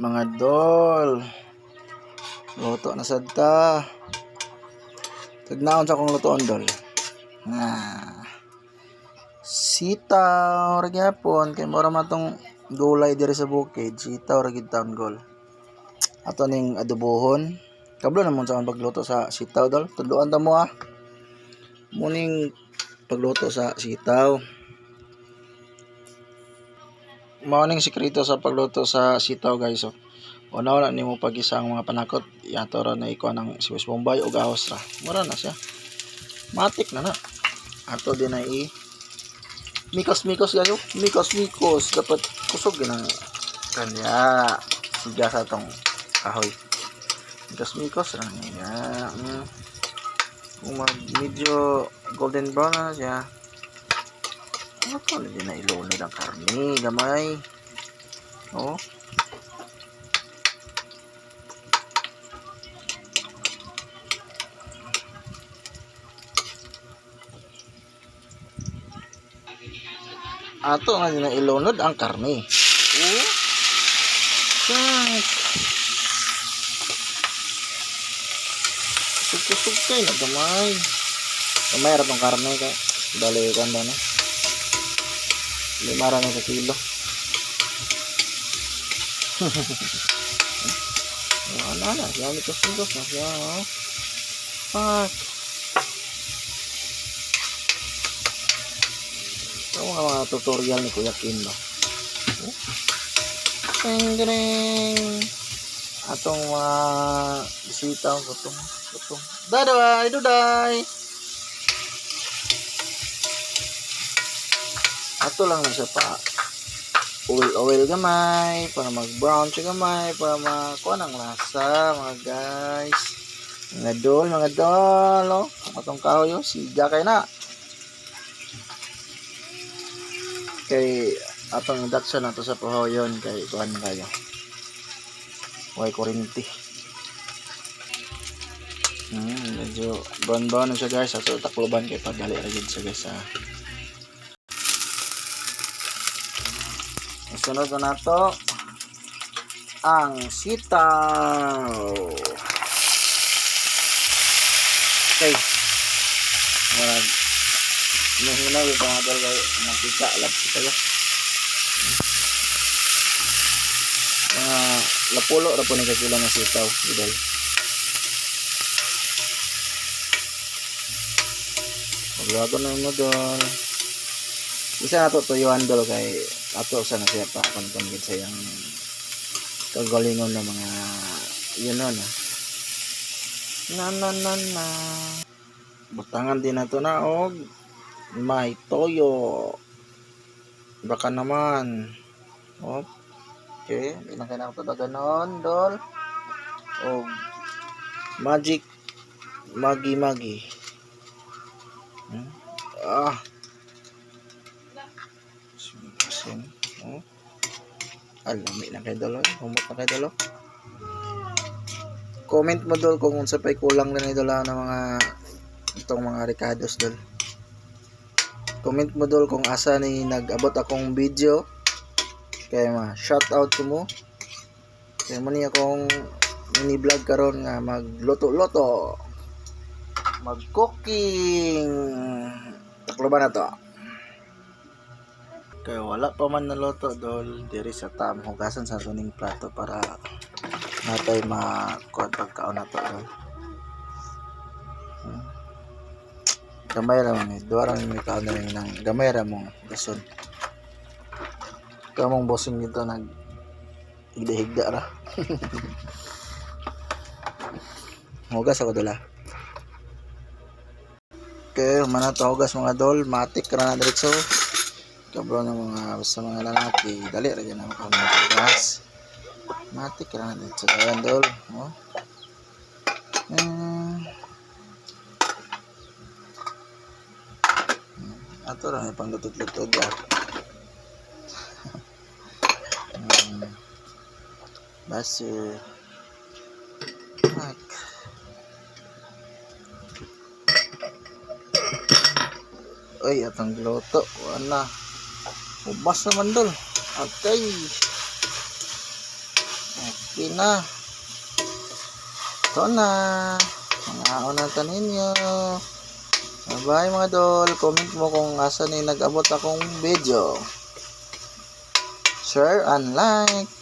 Mga dol, luto na sad ta. Tignaon sa akong lutoon dol. Sitaw ra gyapon kay mura man tong gulay diri sa bukid. Sitaw ra gid taon gol. Ato ning adobohon. Kablo na mo sa pagluto sa sitaw dol. Tudloan ta mo muning pagluto sa sitaw. Mao ning sikreto sa pagluto sa sitaw guys. Una nimo pagisa ang mga panakot, iato ra na iko ng sibuyas bombay ug ahos ra. Mura na siya. Matik na. Ato din ay mikos-mikos guys. Mikos-mikos dapat kusog ng kanya. Siga sa tong kahoy. Mikos-mikos ra niya. Kung medyo golden brown na siya. Ano din na ilunod ang karne, gamay. Oh. Ato nga din na ilunod ang karne. Oh. Sak. Sug-sug kay na gamay. Gamay ra tong karne kay dali kanda na. Limara na sa kilo. Ano, siya mikos-mikos na siya. Fuck. Ito mga tutorial ni Kuya Kim, no? Teng-teng. Atong mga bisita ko itong. Duday! Ato lang na siya pa oil gamay para mag brown siya gamay para makuha ng lasa mga guys, mga dol oh. Atong kahoy siga kay na kay atong induction nato sa pahoyon kay kuan kayo way kurinti. Medyo brown na siya guys. Ato takloban kay padali ra gid siya guys Sunod na nato ang sitaw. Okay. Hinaw yung pangagal kayo. Napika, lapsi kayo. Lapulo, rapo na kakila ng sitaw. Gidal. Maglago na mo doon. Isa na to tuyuan dol kay ato sana siya pa kontongit sa yang kagalingon ng mga yun na butangan din nato na og may toyo baka naman okay ilang kailangan ito ganon dol og magic magi alami na kay dolo humot na kay dolo. Comment mo dol kung unsa pay kulang na idol ng mga itong mga ricados dol. Comment mo dol kung asa ni nag-abot akong video kay shout out ko mo kay mo ni akong mini vlog karon nga magluto-luto mag cooking takloban na to. Kaya wala pa man naluto dol diri sa tam hugasan sa tuning plato para natay makuha pagkaon na to dol. Gamay ra man duwa ra mi kaon na lang gamay ra mo gason kamong bossing nito nag higda ra. Hugas ako dula. Okay man to hugas mga dol matik ra na diretso. Kabro ng sa mga lalaki dali ra gyud ang paghugas matik ra na sa kayan dol ato ra may panglutot-lutot base oy atong luto wala ubas naman dol. Okay. Okay na. Ito na. Mga unang ninyo. Bye mga dol. Comment mo kung asan nag-abot akong video. Share and like.